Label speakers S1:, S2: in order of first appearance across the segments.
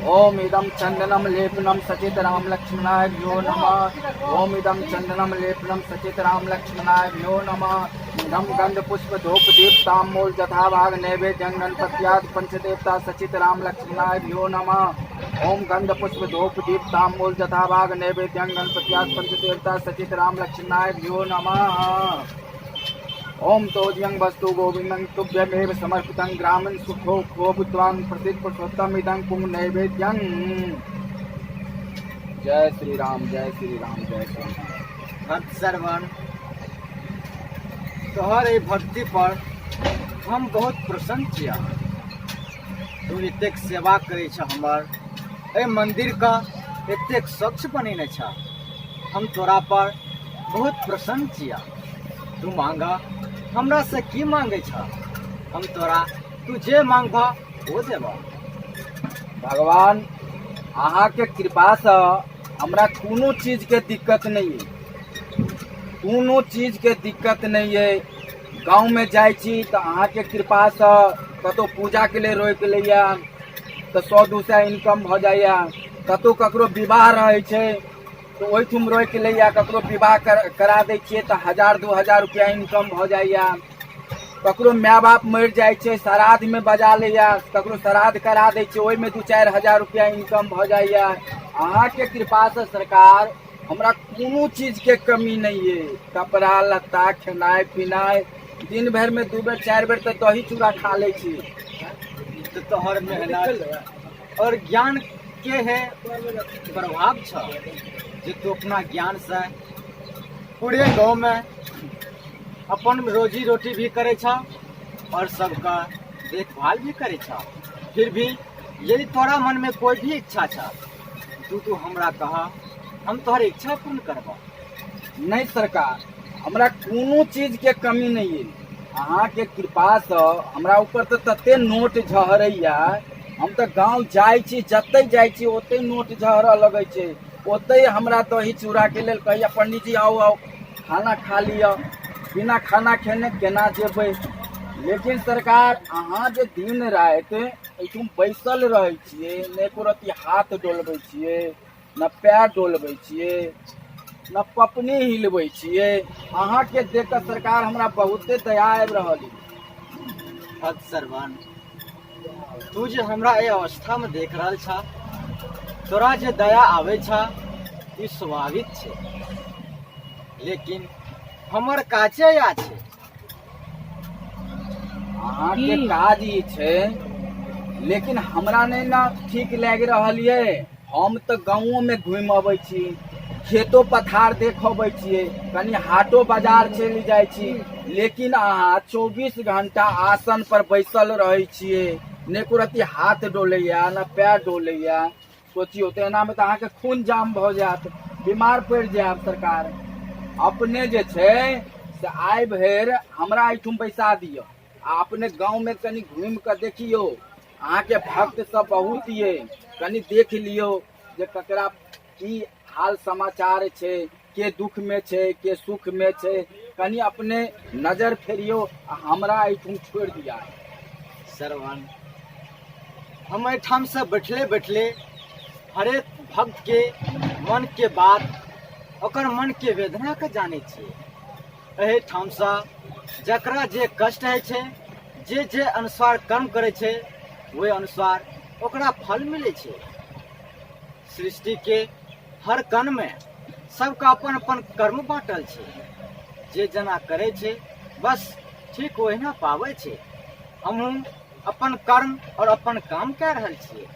S1: ओम इदं चंदनम लेपनम सचित राम लक्ष्मणाय भ्यो नमः। ओम इदं चंदनम लेपनम सचित राम लक्ष्मणाय भ्यो नमः। इदं गंध पुष्प धूप दीप ताम्बूल जथा भाग नैवेद्यं गणपत्यात् पंचदेवता सचित राम लक्ष्मणाय भ्यो नमः। ओम गंध पुष्प धूप दीप ताम्बूल जथा भाग नैवेद्यं गणपत्यात् पंचदेवता सचित राम लक्ष्मणाय भ्यो नमः। ओम तोज्यं वस्तु गोविंदं तुभ्यमेव समर्पितं ग्रामीण सुखो भूत्वां प्रसिद्ध पुरुषोत्तम इदं कुंभ नैवेद्यं। जय श्री राम, जय श्री राम, जय श्री राम।
S2: भक्त श्रवण, तोहर ए भक्ति पर हम बहुत प्रसन्न छिया। तू एतेक सेवा करे छ, हमर ए मंदिर का एतेक स्वच्छ बनेने छ। हम तोरा पर बहुत प्रसन्न छिया। तू मांगा हमरा से की मांगे छ, हम तोरा तू जे मांगबा वो देबा।
S1: भगवान अहाँ के कृपा से हमरा कोनो चीज के दिक्कत नहीं है, कोनो चीज के दिक्कत नहीं है। गांव में जाय छी तो अहाँ के कृपा से कतो पूजा के लिए रोक लिया तो 100-200 इनकम भ जाइया। कतो ककरो विवाह रहे छे तो ओहिठुम रोक लिया, ककरो विवाह करा दै छियै तो 1000-2000 रुपया इनकम भ जाइया। ककरो माय बाप मर जाय छे श्राद्ध में बजा लिया, ककरो श्राद्ध करा दै छियै ओहि में 2-4 हजार रुपया इनकम भ जाइया। अहाँ के कृपा से सरकार हमरा कोनो चीज के कमी नहीं है। कपड़ा लत्ता खेनाय पिनाय दिन भर में 2 बेर 4 बेर तो दही चूड़ा खा ले छी।
S2: तो तोहर मेहनत और ज्ञान के है प्रभाव छ जे तू अपना ज्ञान से पूरे गांव में अपन रोजी रोटी भी करे छ और सबका देखभाल भी करे छ। फिर भी यदि तोरा मन में कोई भी इच्छा छ तू हमरा कहा, हम तोहर इच्छा पूर्ण करबा।
S1: नहीं सरकार, हमरा कोनो चीज के कमी नहीं है। अहाँ के कृपा से हमरा ऊपर तो तते नोट झहरैया। हम तो गांव जाय छी, जतै जाय छी ओतै नोट झहरऽ लगै छै। ओतै हमरा दही चूड़ा के लेल कहैया पंडित जी आओ आओ खाना खा लिया। बिना खाना खेने केना जेबै। लेकिन सरकार अहाँ जे दिन राति एहिठुम बैसल रहै छियै, ने एको रत्ती हाथ डोलबै छियै, न पैर डोलबै छियै, न पपनी हिलबै छियै। अहाँ के देख कऽ सरकार हमरा बहुते दया आबि रहल है।
S2: भक्त श्रवण, तू जे हमरा ए अवस्था में देख रहल छ, तोरा जे दया आवे छ ई स्वाभाविक छै। लेकिन हमर काजे या छै।
S1: अहाँ के काज ई छै, लेकिन हमरा नहीं ना ठीक लागि रहल ये। हम तो गाँवों में घूम अबै छी, खेतो पथार देख अबै छियै, कनी हाटो बाजार चलि जाइ छी। लेकिन अहाँ 24 घंटा आसन पर बैसल रहै छियै, ने एको रत्ती हाथ डोलैया न पैर डोलैया। सोचियो तो एना में तो अहाँ के खून जाम भ जायत, बीमार पड़ि जायब। सरकार अपने जे छै से आइ भरि हमरा एहिठुम बैसा दियो, आ अपने गांव में कनी घूम के देखियो। अहाँ के भक्त सब बहुत ये, कनी देख लियो जे ककरा की हाल समाचार छै, के दुख में छै के सुख में छै। कनी अपने नजर फेरियो आ हमरा एहिठुम छोड़ दिया।
S2: श्रवण, हम एठाम से बैठले बैठले हरेक भक्त के मन के बात, ओकर मन के वेदना के जाने छियै। एहि ठाम से जकरा जे कष्ट है छै, जे जे अनुसार कर्म करे छै वही अनुसार ओकरा फल मिले छै। सृष्टि के हर कण में सबका अपन अपन कर्म बांटल छै। जे जना करे छै बस ठीक ओहिना पावे छै। हमहू अपन कर्म और अपन काम कह रहल छियै।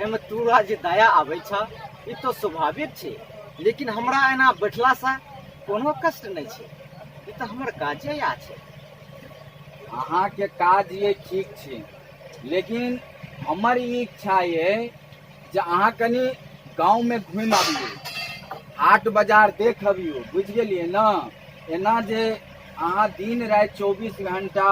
S2: एमे तोरा जे दया आवे छ ई तो स्वाभाविक छै। लेकिन हमरा एना बैठला से कोनो कष्ट नहीं छै। ई तो हमर काजे या छै।
S1: अहाँ के काज ये ठीक छै, लेकिन हमर ई इच्छा ये जे अहाँ कनी गांव में घूम आबियो, हाट बाजार देख अबियो। बुझ गेलिए ना। एना जे अहाँ दिन राति 24 घंटा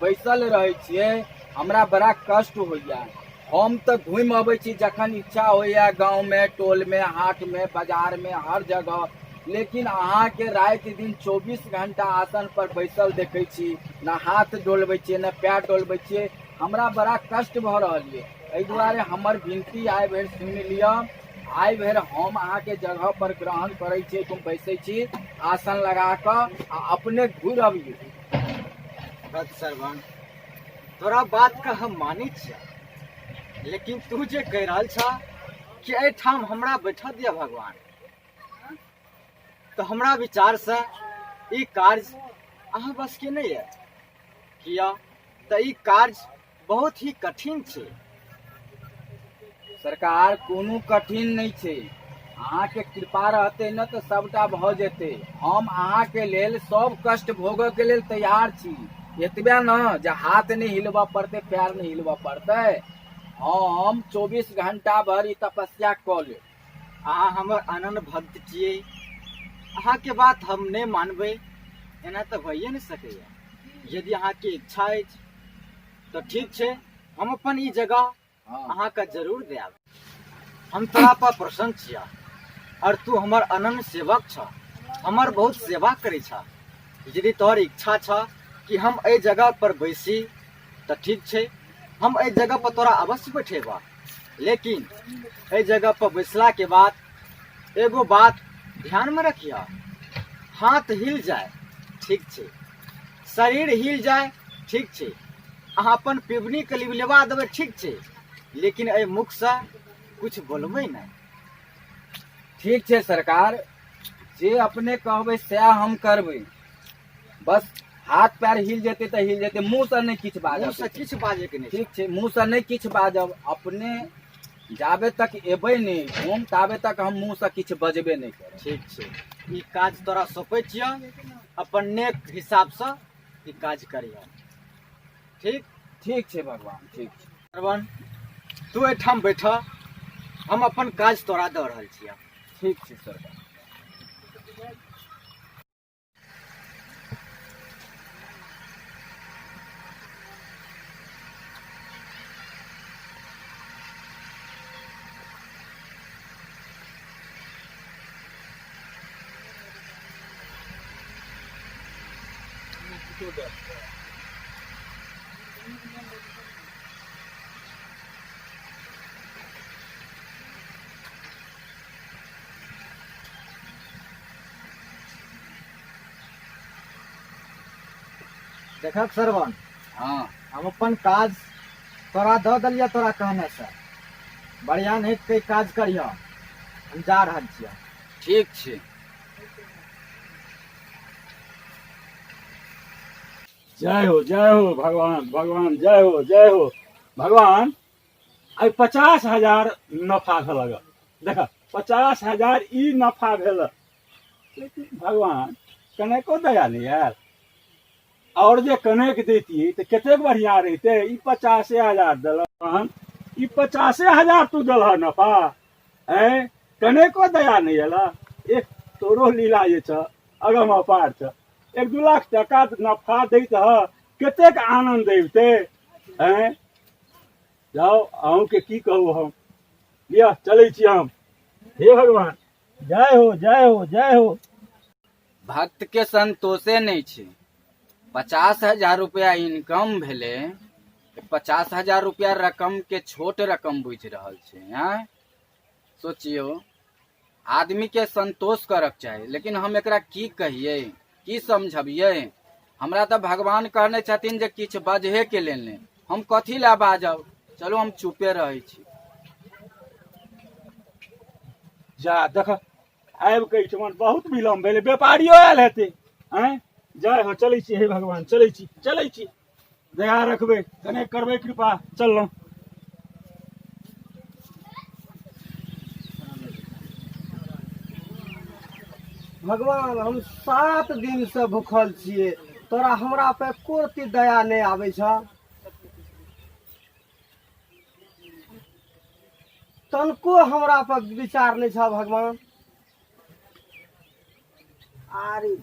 S1: बैसल रहे छियै, हमरा बड़ा कष्ट होइया। हम तो घूम अबै छी जखन इच्छा होइया, गांव में टोल में हाट में बाजार में हर जगह। लेकिन अहाँ के राति दिन 24 घंटा आसन पर बैसल देखे छी, न हाथ डोलबै छियै न पैर डोलबै छियै। हमरा बड़ा कष्ट भ रहल है। एहि दुआरे हमर विनती आइ भरि सुनि लिअ। आइ भरि हम अहाँके जगह पर ग्रहण करै छी, तुम बैसै छी आसन लगा कऽ आ अपने घुरि अबियौ।
S2: भक्त श्रवण, तोरा बात का हम मानी छिया, लेकिन तू जे कह रहल छ कि एहिठाम हमरा बैठा दिया भगवान, तो हमरा विचार से ई कार्य अहाँ बस के नहीं है। किया तो ई कार्य बहुत ही कठिन छै।
S1: सरकार कोनो कठिन नहीं छै, अहाँके कृपा रहते न तो सबटा भऽ जेतै। हम अहाँके लेल सब कष्ट भोगऽ के लेल तैयार छी। एतबे न जे हाथ नहीं हिलबऽ पड़तै, पैर नहीं हिलबऽ पड़तै, हम 24 घंटा भर ई तपस्या कऽ लेब।
S2: अहाँ हमर अनन्य भक्त छियै, अहाँके बात हम नहीं मानबै एना तो भइए नहीं सकैया। यदि अहाँके इच्छा अछि तो ठीक छै, हम अपन ई जगह अहाँके जरूर देब। हम तोरा पर प्रसन्न छिया और तू हमर अनन्य सेवक छ, हमर बहुत सेवा करै छ। यदि तोहर इच्छा छ कि हम एहि जगह पर बैसी तो ठीक छै, हम एहि जगह पर तोरा अवश्य बैठेबा। लेकिन एहि जगह पर बैसला के बाद एगो बात ध्यान में रखिया, हाथ हिल जाए ठीक छै, शरीर हिल जाए ठीक छै, अहाँ अपन पिबनी के लिबलेवा देबै ठीक छै, लेकिन एहि मुख से कुछ बोलबै नहीं।
S1: ठीक छै सरकार, जे अपने कहबै सएह हम करबै। बस हाथ पैर हिल जेतै तऽ हिल जेतै, मुँह से नहीं किछु
S2: मुँह
S1: बाजब।
S2: से किछु बाजे के नहीं।
S1: ठीक छै, मुँह से नहीं किछु बाजब। अपने जाबे तक एबै नहीं घूम ताबे तक हम मुँह से किछु बजबे नहीं करब।
S2: ठीक छै, ई काज तोरा सौंपै छिया, अपन नेक हिसाब से ई काज करिया। ठीक
S1: ठीक छै भगवान, ठीक छै।
S2: श्रवण, तू एहिठाम बैठ, हम अपन काज तोरा दऽ रहल छिया।
S1: ठीक छै सरकार।
S2: देखक श्रवण,
S1: हाँ
S2: हम अपन काज तोरा दऽ देलिया, तोरा कहने से बढ़िया नहीं कई काज करिया। हम जा रहल छिया।
S1: ठीक छै।
S3: जय हो भगवान, भगवान जय हो भगवान। आई 50,000 नफा भेल, देख 50,000 ई नफा भेल, लेकिन भगवान कनेको दया नहीं यार। और जे कनेक देती तो कतेक बढ़िया रहते। ई 50,000 दिल, ई 50,000 तू दिल नफा, है कनेको दया नहीं अला। एक तोरो लीला जे छ अगम अपार छ। 1-2 लाख टका नफा दैत ह, कतेक आनंद अबिते हैं। जाओ अहूँ के की कहू हम, लिया चलै छी हम। हे भगवान जय हो।
S1: भक्त के संतोषे नहीं छै। 50,000 रुपया इनकम भेले, 50,000 रुपया रकम के छोट रकम बुझ रहल छै। हैं सोचियो, आदमी के संतोष करक चाही, लेकिन हम एकरा की कहिए, की समझबिए। हमरा तो भगवान कहने छथिन जे किछु बजहे के लेल नहीं, हम कथी ला बाजब। चलो हम चुपे रहे छी।
S3: जा देख आबि के एहिठमन बहुत विलम्ब भेलै, व्यापारियो आयल हेतै। हैं जय हो, चलै छी हे भगवान, चलै छी। दया रखबै, कने करबै कृपा, चललहुँ।
S4: भगवान, हम 7 दिन से भूखल छियै, तोरा हमरा पे एको रत्ती दया नहीं आबै छ। तनको हमरा पर विचार नहीं छ भगवान। अरे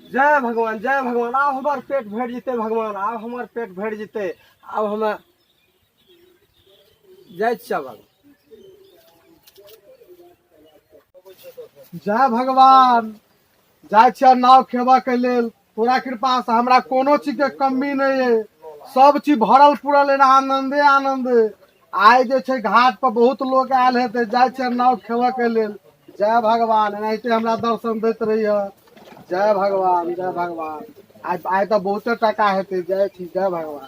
S4: जय भगवान, आब हमार पेट भर जेते भगवान, आब हमार पेट भर जेते। आब हमें जाय छियै भगवान। जय भगवान, जाय छियै नाव खेबा के लेल। तोरा कृपा से हमरा कोनो चीज के कमी नहीं है। सब चीज भरल पूरल है, आनंदे आनंद। आइ जे छै घाट पर बहुत लोग आयल हेतै, जाइ छै नाव खेबऽ के लेल। जय भगवान, एनाहिते हमरा दर्शन दैत रहिए। जय भगवान, जय भगवान। आइ तो बहुते टका हेतै। जय छी, जय भगवान।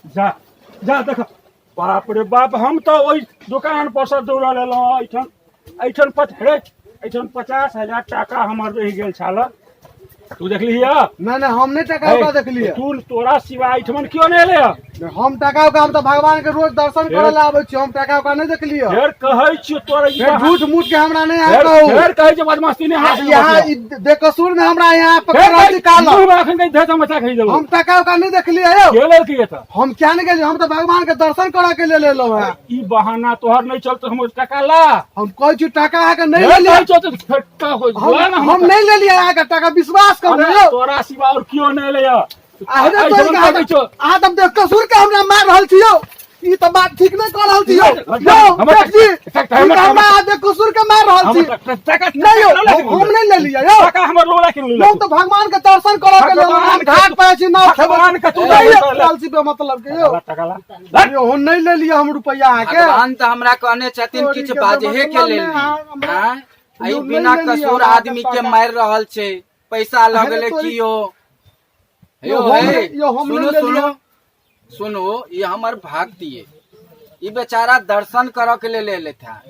S3: जा जा देख, बाप रे बाप, हम तो ओहि दुकान पर से दौड़ल एलहुँ। एहिठाम 50,000 टाका हमर रहि गेल छल। तू देखली
S4: नहीं हम नहीं टका उका देखलिए।
S3: तोरा सिवा एहिठमन क्यों नहीं एले?
S4: हम टका उका, हम तो भगवान के रोज दर्शन करे ला आबै छी। हम टका उका नहीं देखलिए।
S3: फेर कहै छियौ तोरा ई
S4: झूठ मूठ के हमरा नहीं आ कहू।
S3: फेर कहै छै बदमाशी नहीं हाथ
S4: यहाँ बेकसूर में हमरा यहाँ पकड़ा निकाल।
S3: अखन कहीं धैत मचा खरीद देबो।
S4: हम टका उका नहीं देखलिए यौ।
S3: केले की त
S4: हम क्या नहीं गेलिए, हम तो भगवान के दर्शन करे के लिए लेलो है।
S3: ई बहाना तोहर नहीं चलतो, हम टका ला।
S4: हम कहै छी टका के नहीं
S3: फेर
S4: लेलिए।
S3: कहै छौ त फटका हो जा ना।
S4: हम नहीं लेलिए यहाँ के टका, विश्वास करू यौ।
S3: तोरा सिवा और क्यों नहीं ले?
S4: अहाँ तब देख कसूर के हमरा मार रहल छी यौ। ई तो बात ठीक नहीं कर रहल छी यौ। देख जी, हमरा देख कसूर के मार रहल छी। नहीं यौ, हम नहीं ले लिया यौ।
S3: टका हमर लोला के ले।
S4: हम तो भगवान के दर्शन करे के लिए हम घाट पे छी, नाव
S3: भगवान के तू
S4: लालची पे मतलब के यौ।
S3: टका ला
S4: यो हम नहीं ले लिया हम रुपया के।
S1: भगवान तो हमरा कहने छथिन किछ बाजहे के लेल। हां, आई बिना कसूर आदमी के मार रहल छै, पैसा लगले कियो। यो सुनो सुनो सुनो, ये हमर भक्ति है। ये बेचारा दर्शन करऽ के ले लेता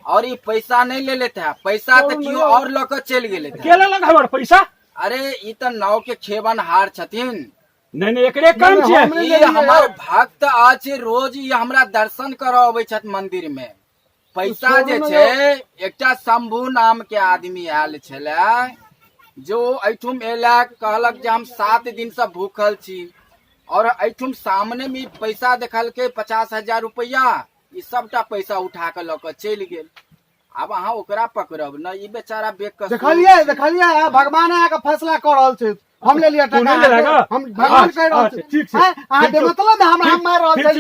S1: और ये पैसा नहीं ले लेता। पैसा तो कियो और लेकर चल गेले था।
S3: केला लगा हमर पैसा।
S1: अरे ये तो नाव के खेबन हार छथिन।
S3: नहीं एकरे काम छै।
S1: ये हमार भक्त आज रोज ये हमरा दर्शन करऽ अबै छथि मंदिर में। पैसा जे छै, एकटा शंभू नाम के आदमी आयल छले, जो एठुम एला, कहलक जे हम 7 दिन से भूखल छी, और एठुम सामने में पैसा देखल के 50,000 रुपया। ई सबटा पैसा उठा के लऽ के चलि गेल। अब अहाँ ओकरा पकड़ब न, ई बेचारा बेकसूर।
S4: देखलिए भगवान आके फैसला कर रहल छै। हम ले लिया टका, हम भगवान कह रहल छै।
S3: ठीक छै,
S4: अहाँ के मतलब है हमरा मार रहल छै।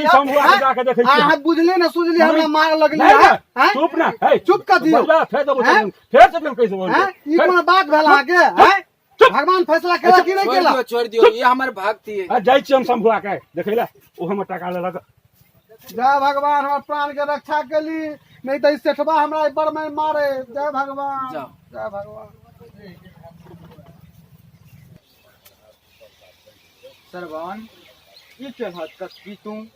S4: अहाँ बुझली न सुझली हमरा मार लगली है।
S3: चुप ना, है
S4: चुप कर दियो।
S3: फेर तो कैसे बोल?
S4: ई कोन बात भेल अहाँ के? भगवान फैसला केला कि नहीं केला?
S1: छोड़ दियो, ये हमर भक्ति है।
S3: जाय छी हम शंभुआ के देखैला, ओ हमर टका लेलक।
S4: जय भगवान, हमर प्राण के रक्षा केली, नहीं तो सेठवा हमरा बड़ में मारे। जय भगवान, जय भगवान।
S2: सरवन की केलहक की तू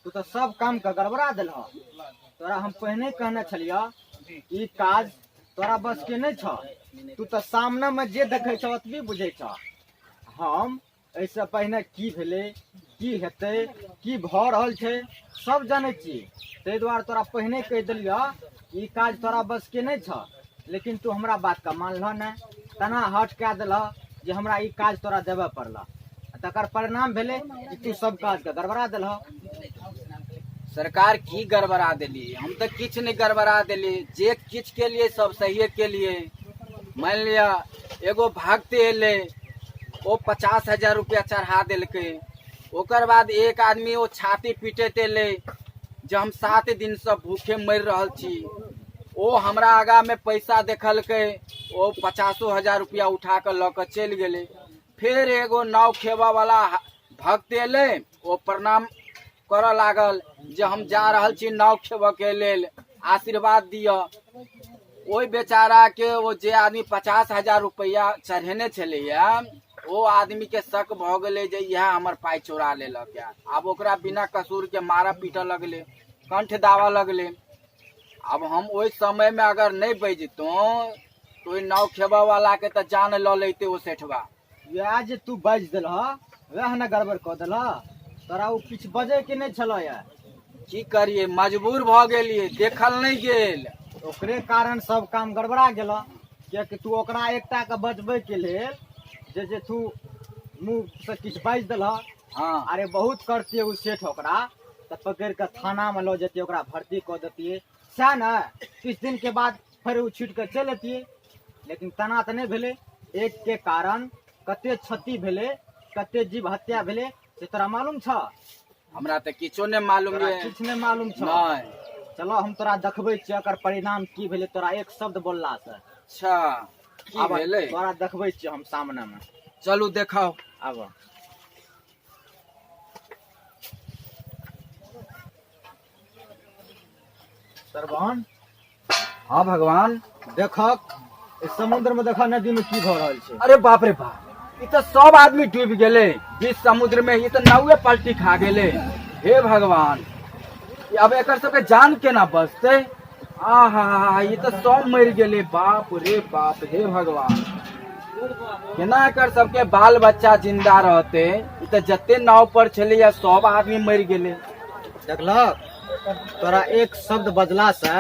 S2: तो सब काम के गड़बड़ा देलह। तोरा हम पहले कहने छलिया ई काज तोरा बस के नहीं छ। तू तो सामने में जे देखे छ ओतबी बुझे छ। हम ऐसे पहले की भेले, की हेते, की भ रहल छै सब जाने छी। ते द्वारे तोरा पहले कह देलिया ई काज तोरा बस के नहीं छ। लेकिन तू हमरा बात का मानलह न, तना हट के देलह जे हमरा ई काज तोरा देबे पड़ला। तकर परिणाम भेले कि तू सब काज के गड़बड़ा देलह।
S1: सरकार की गड़बड़ा देली? हम तो किछ नहीं गड़बड़ा देली। जे किछ के लिए सब सही के लिए। मान लिया एगो भक्त एले, वो 50,000 रुपया चढ़ा दिलके। ओकर बाद एक आदमी वो छाती पीटे एले जो हम 7 दिन से भूखे मर रहल छी। वो हमरा आगा में पैसा देखलके, वो 50,000 रुपया उठा कर लऽ के चल गेले। फिर एगो नाव खेबा वाला भक्त एले, वो प्रणाम करऽ लागल जे हम जा रहल छी नाव खेबऽ के लेल, आशीर्वाद दिया। ओई बेचारा के वो जे आदमी 50,000 रुपया चढ़ेने छले, वो आदमी के शक भ गेले जे यह हमर पाई चोरा लेलक। अब ओकरा बिना कसूर के मारा पीट लगले, कंठ दावा लगले। अब हम ओई समय में अगर नहीं बजतो तो नाव खेबा वाला के तो जान ल लेते वो सेठवा।
S2: वह जे तू बाज दिलह वह न गड़बड़ कऽ दिलह। तोरा वो किछ बजे के नहीं छल।
S1: की करिए, मजबूर भ गेलिए, देखल नहीं गेल।
S2: ओकरे कारण सब काम गड़बड़ा गेल। कियाकि तू ओकरा एकटा के बचबे के लेल जे तू मुंह से किछ बाज दिलह।
S1: हाँ,
S2: अरे बहुत करते उ सेठ ओकरा त पकड़ के थाना में लो जतिए, ओकरा भर्ती कर देतिए। सह न किछ दिन के बाद फिर उ छूट के चल अतिए। लेकिन तना त नहीं भेले। एक के कारण कते क्षति भेले, कते जीव हत्या भेले से तोरा मालूम छ?
S1: हमरा तो किछो नहीं मालूम है।
S2: किछ नहीं मालूम छ।
S1: नहीं।
S2: चलो हम तोरा देखबे छियै एकर परिणाम की भेले। तोरा एक शब्द बोलला से
S1: अच्छा की भेले?
S2: तोरा देखबे छियै हम सामने में।
S1: चलू देखाओ।
S2: आब सरवन
S1: हाँ भगवान।
S2: देखक इस समुद्र में देखा नदी में की भ रहल छै।
S1: अरे बाप रे बाप, ये तो सब आदमी डूब गेले बीच समुद्र में। ये तो नावे पलटी खा गेले। हे भगवान, अब एक सबके जान केना बचते? आहा, ये तो सब मर गेले। बाप रे बाप, हे भगवान, केना एकर सबके बाल बच्चा जिंदा रहते? ये तो जते नाव पर छले या सब आदमी मर गेले।
S2: देखलक, तोरा एक शब्द बजला से,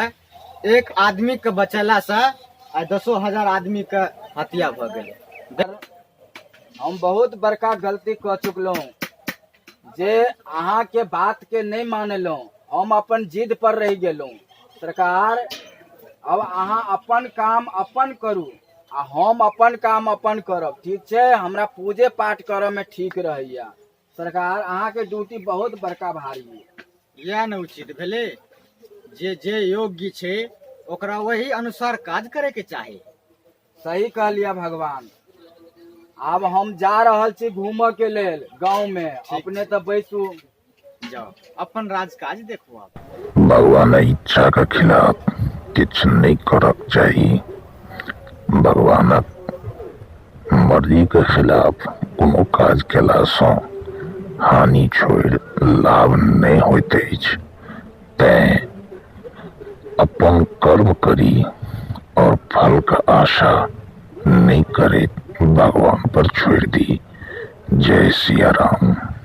S2: एक आदमी के बचेला से आ 10,000 आदमी के हत्या भ गेले।
S1: हम बहुत बड़का गलती कर चुकलौं जे अहाँ के बात के नहीं मानलौं। हम अपन जिद पर रह गेलौं। सरकार, अब अहाँ अपन काम अपन करू आ हम अपन काम अपन करब, ठीक छै? हमरा पूजे पाठ करब में ठीक रहैया। सरकार, अहाँ के ड्यूटी बहुत बड़का भारी है।
S2: यह न उचित भेले। जे जे योग्य छै ओकरा वही अनुसार काज करे के चाही।
S1: सही कहलिया भगवान। अब हम जा रहल छी घूमऽ के लेल गांव में। अपने तो बैसू,
S2: जाओ अपन राज काज देखू। आप
S5: भगवान इच्छा के खिलाफ किछु नहीं करक चाही। भगवानक मर्जी के खिलाफ कोनो काज केला सँ हानि छोड़ि लाभ नहीं होइत अछि। तैं अपन कर्म करी और फल का आशा नहीं करे, भगवान पर छोड़ दी। जय सिया राम।